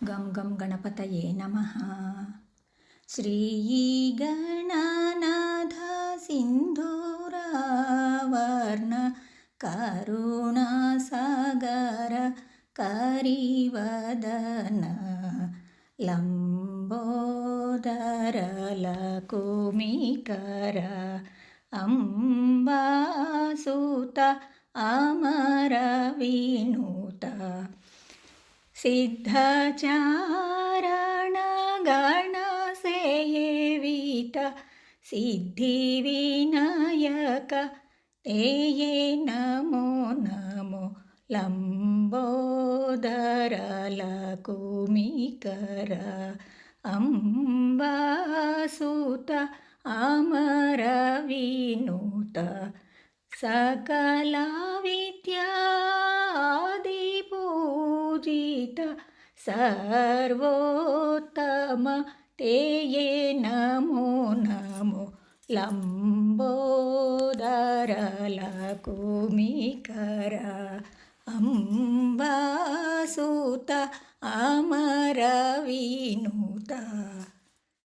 ಗಂ ಗಂ ಗಣಪತಯೇ ನಮಃ. ಶ್ರೀ ಗಣನಾಥ ಸಿಂಧೂರಾವರ್ಣ ಕರುಣಾಸಾಗರ ಕರಿವದನ ಲಂಬೋದರ ಲಕುಮಿಕರ ಅಂಬಾಸುತ ಅಮರ ವಿನುತ ಸಿದ್ಧಚಾರಣ ಗಣ ಸೇವಿತ ಸಿದ್ಧಿವಿನಾಯಕ ತೇಯೇ ನಮೋ ನಮೋ ಲಂಬೋದರ ಲಕುಮಿಕರ ಅಂಬಾಸುತ ಅಮರ ವಿನುತ ಸಕಲ ವಿದ್ಯಾದಿಪೂಜಿತ ಸರ್ವೋತ್ತಮ ತೇಯೇ ನಮೋ ನಮೋ ಲಂಬೋದರ ಲಕುಮಿಕರ ಅಂಬಾಸುತ ಅಮರ ವಿನುತ.